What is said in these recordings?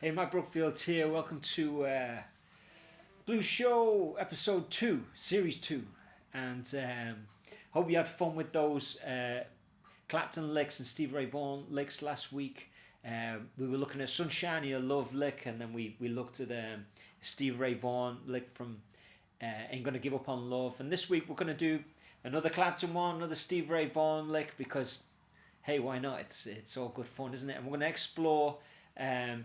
Hey, Mike Brookfield here. Welcome to Blues Show Episode 2, Series 2. And hope you had fun with those Clapton licks and Stevie Ray Vaughan licks last week. We were looking at Sunshine Your Love lick, and then we looked at Stevie Ray Vaughan lick from Ain't Gonna Give Up on Love. And this week we're going to do another Clapton one, another Stevie Ray Vaughan lick, because, hey, why not? It's all good fun, isn't it? And we're going to explore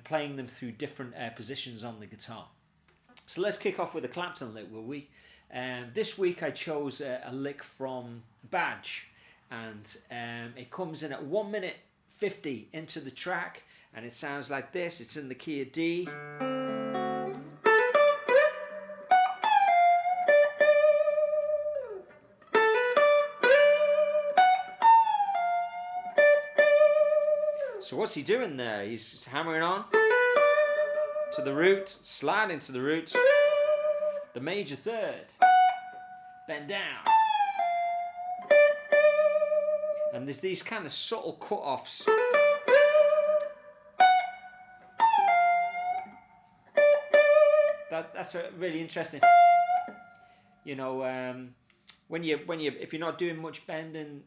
playing them through different positions on the guitar. So let's kick off with a Clapton lick, will we? This week I chose a lick from Badge, and it comes in at 1 minute 50 into the track, and it sounds like this. It's in the key of D. So what's he doing there? He's hammering on to the root, sliding to the root, the major third, bend down. And there's these kind of subtle cut-offs. That's a really interesting. You know, if you're not doing much bending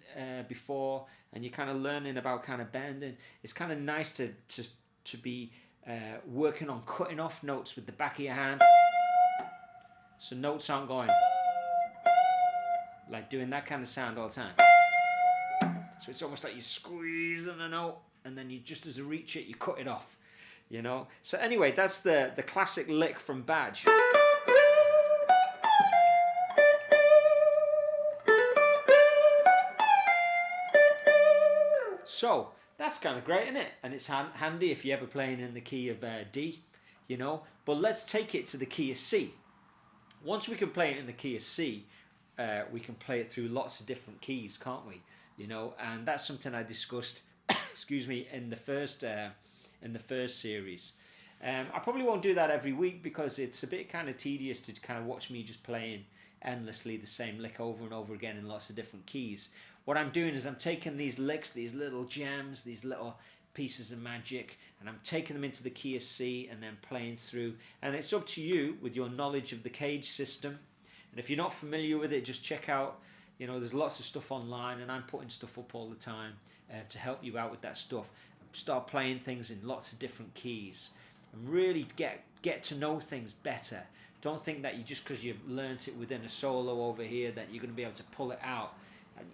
before, and you're kind of learning about kind of bending, it's kind of nice to be working on cutting off notes with the back of your hand, so notes aren't going like doing that kind of sound all the time. So it's almost like you're squeezing a note, and then you just as you reach it, you cut it off. You know. So anyway, that's the classic lick from Badge. So that's kind of great, isn't it? And it's handy if you're ever playing in the key of D, you know. But let's take it to the key of C. Once we can play it in the key of C, we can play it through lots of different keys, can't we? You know, and that's something I discussed, excuse me, in the first series. I probably won't do that every week, because it's a bit kind of tedious to kind of watch me just playing endlessly the same lick over and over again in lots of different keys. What I'm doing is I'm taking these licks, these little gems, these little pieces of magic, and I'm taking them into the key of C and then playing through. And it's up to you with your knowledge of the cage system. And if you're not familiar with it, just check out, you know, there's lots of stuff online, and I'm putting stuff up all the time to help you out with that stuff. Start playing things in lots of different keys and really get to know things better. Don't think that you just because you've learnt it within a solo over here that you're going to be able to pull it out.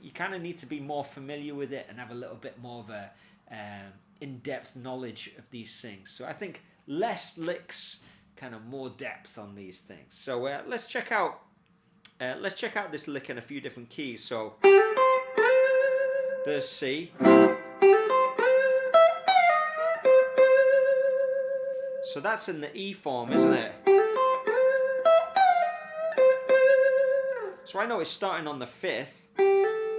You kind of need to be more familiar with it and have a little bit more of a in-depth knowledge of these things. So I think less licks, kind of more depth on these things. So let's check out this lick in a few different keys. So there's C. So that's in the E form, isn't it? So I know it's starting on the 5th,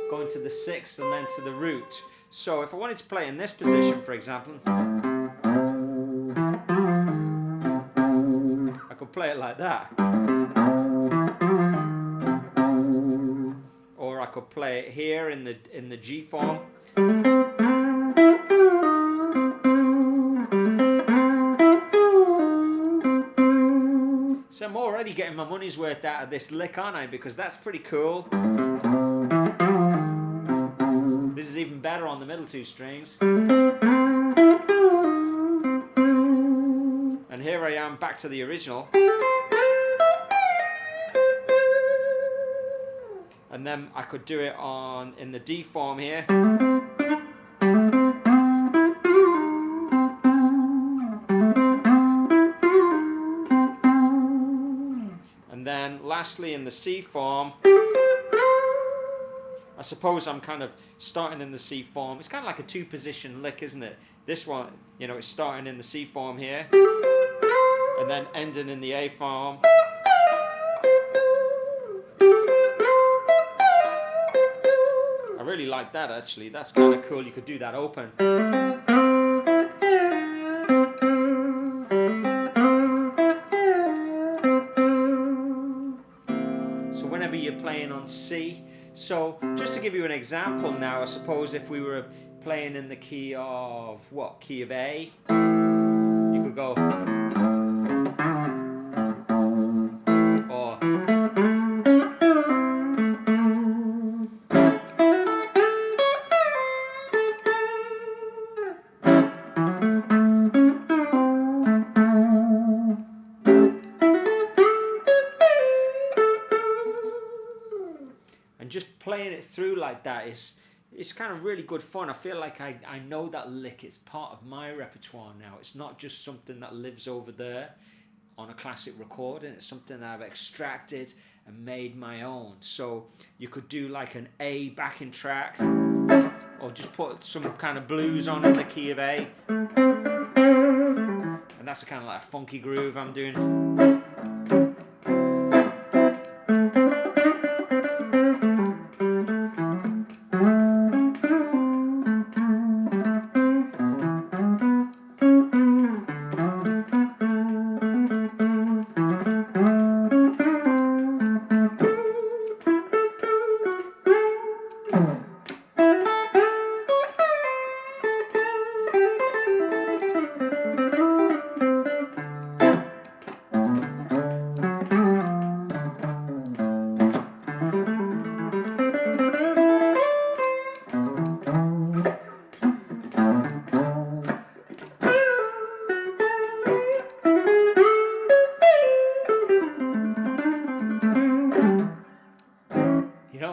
going to the 6th, and then to the root. So if I wanted to play in this position, for example, I could play it like that. Or I could play it here in the G form. So I'm already getting my money's worth out of this lick, aren't I? Because that's pretty cool. This is even better on the middle two strings. And here I am back to the original. And then I could do it in the D form here. And then lastly in the C form, I suppose I'm kind of starting in the C form. It's kind of like a two-position lick, isn't it? This one, you know, it's starting in the C form here, and then ending in the A form, really like that actually. That's kind of cool. You could do that open. So whenever you're playing on C. So just to give you an example now, I suppose if we were playing in the key of, what, key of A, you could go, or, and just playing it through like that is, it's kind of really good fun. I feel like I know that lick. It's part of my repertoire now. It's not just something that lives over there on a classic recording. It's something that I've extracted and made my own. So you could do like an A backing track, or just put some kind of blues on in the key of A. And that's a kind of like a funky groove I'm doing.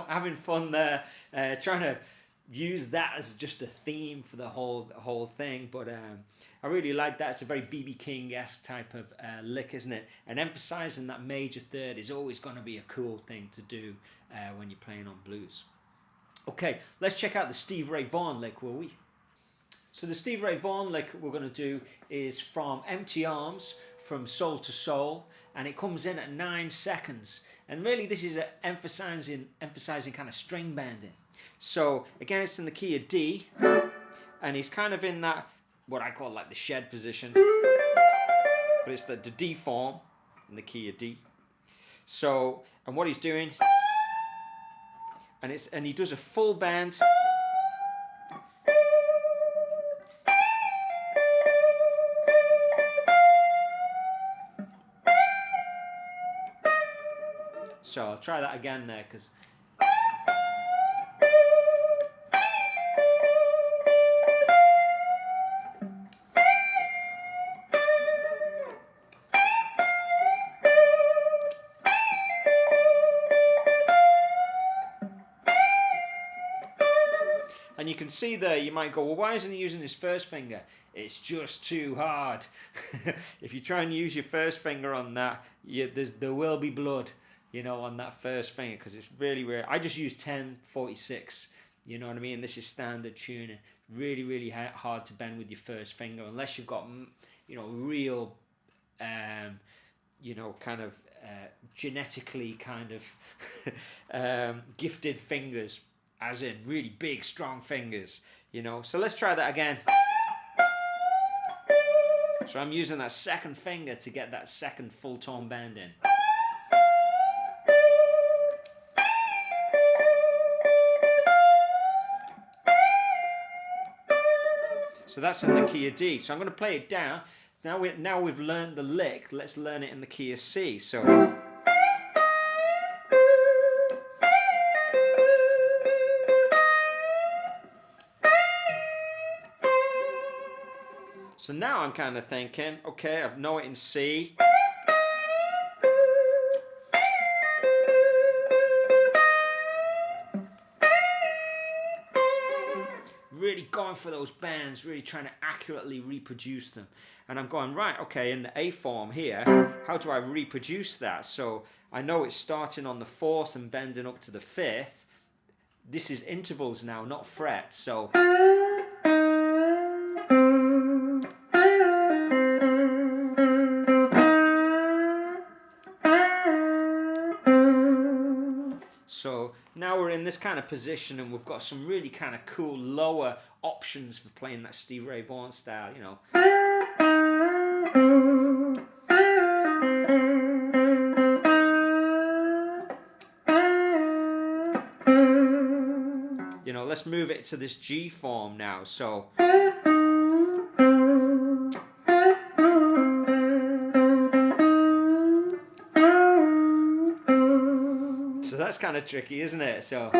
Having fun there, trying to use that as just a theme for the whole thing. But I really like that. It's a very B.B. King-esque type of lick, isn't it? And emphasizing that major third is always going to be a cool thing to do when you're playing on blues. Okay, let's check out the Stevie Ray Vaughan lick, will we? So the Stevie Ray Vaughan lick we're going to do is from Empty Arms, from Soul to Soul, and it comes in at 9 seconds. And really this is emphasizing kind of string bending. So again, it's in the key of D, and he's kind of in that, what I call like the shed position, but it's the D form in the key of D. So, and what he's doing, and he does a full bend. So I'll try that again there, because and you can see there, you might go, well, why isn't he using his first finger? It's just too hard. If you try and use your first finger on that, there will be blood, you know, on that first finger, because it's really rare. I just use 10/46, you know what I mean? This is standard tuning. Really, really hard to bend with your first finger, unless you've got, you know, real, you know, kind of genetically kind of gifted fingers, as in really big, strong fingers, you know. So let's try that again. So I'm using that second finger to get that second full tone bend in. So that's in the key of D. So I'm going to play it down. Now we've learned the lick, let's learn it in the key of C. So now I'm kind of thinking, okay, I know it in C. Really going for those bends, really trying to accurately reproduce them. And I'm going, right, okay, in the A form here, how do I reproduce that? So I know it's starting on the 4th and bending up to the 5th. This is intervals now, not frets. So So now we're in this kind of position, and we've got some really kind of cool lower options for playing that Stevie Ray Vaughan style, you know. You know, let's move it to this G form now. So that's kind of tricky, isn't it? So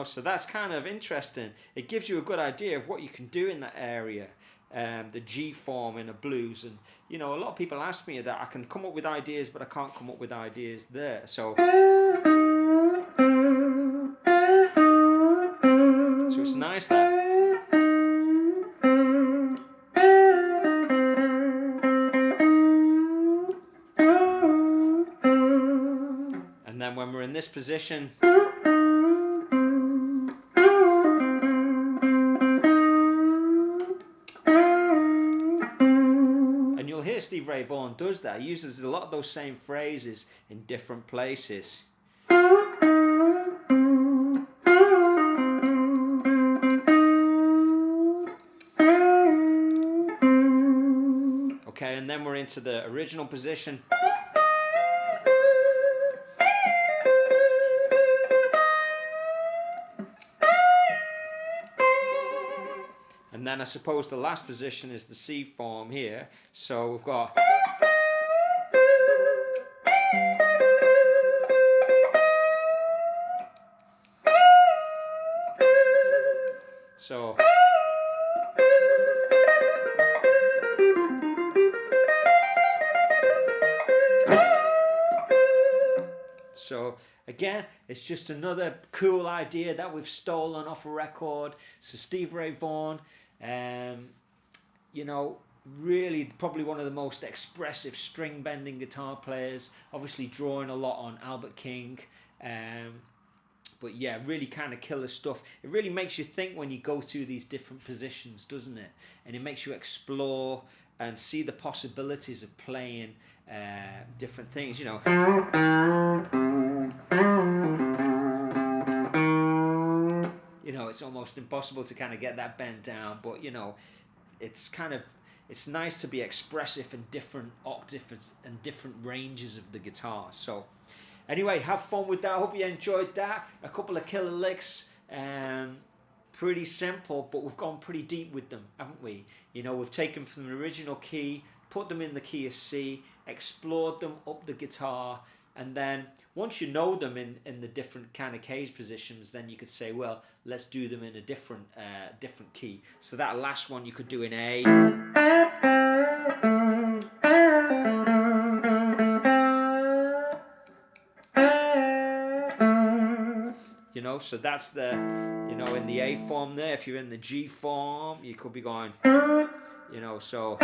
so that's kind of interesting. It gives you a good idea of what you can do in that area, the G form in a blues. And you know, a lot of people ask me that I can come up with ideas, but I can't come up with ideas there. So it's nice that. And then when we're in this position, Stevie Ray Vaughan does that. He uses a lot of those same phrases in different places. Okay, and then we're into the original position. And then I suppose the last position is the C form here. So we've got. So again, it's just another cool idea that we've stolen off a record. So Stevie Ray Vaughan, you know, really probably one of the most expressive string bending guitar players, obviously drawing a lot on Albert King, but yeah, really kind of killer stuff. It really makes you think when you go through these different positions, doesn't it? And it makes you explore and see the possibilities of playing different things, you know. You know, it's almost impossible to kind of get that bend down, but you know, it's nice to be expressive in different octaves and different ranges of the guitar. So anyway, have fun with that. I hope you enjoyed that. A couple of killer licks, pretty simple, but we've gone pretty deep with them, haven't we? You know, we've taken from the original key, put them in the key of C, explored them up the guitar, and then once you know them in the different kind of cage positions, then you could say, well, let's do them in a different key. So that last one you could do in A. You know, so that's the, you know, in the A form there. If you're in the G form, you could be going, you know, so.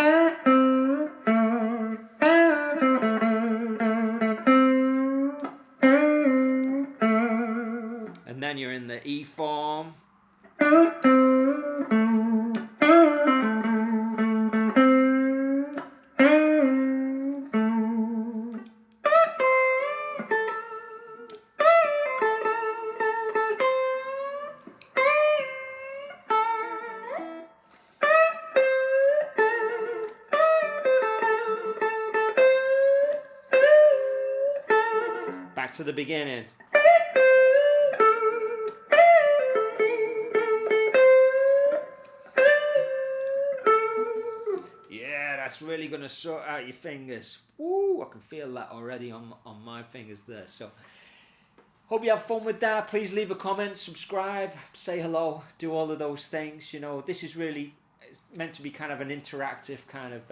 And then you're in the E form. Back to the beginning. That's really going to sort out your fingers. Woo, I can feel that already on my fingers there. So, hope you have fun with that. Please leave a comment, subscribe, say hello, do all of those things. You know, this is really meant to be kind of an interactive kind of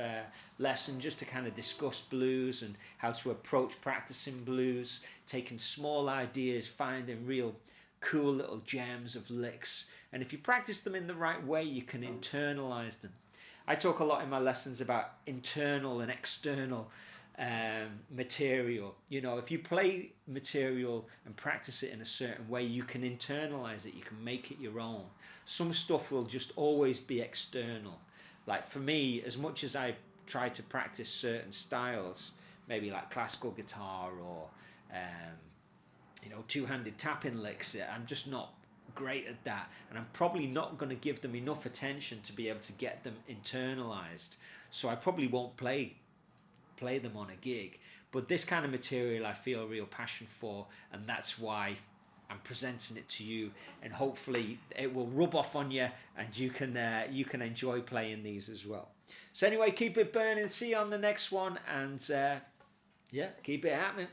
lesson, just to kind of discuss blues and how to approach practicing blues, taking small ideas, finding real cool little gems of licks. And if you practice them in the right way, you can internalize them. I talk a lot in my lessons about internal and external material. You know, if you play material and practice it in a certain way, you can internalize it, you can make it your own. Some stuff will just always be external. Like for me, as much as I try to practice certain styles, maybe like classical guitar or you know, two-handed tapping licks, I'm just not great at that, and I'm probably not going to give them enough attention to be able to get them internalized, so I probably won't play them on a gig. But this kind of material I feel a real passion for, and that's why I'm presenting it to you, and hopefully it will rub off on you and you can enjoy playing these as well. So anyway, keep it burning, see you on the next one, and yeah, keep it happening.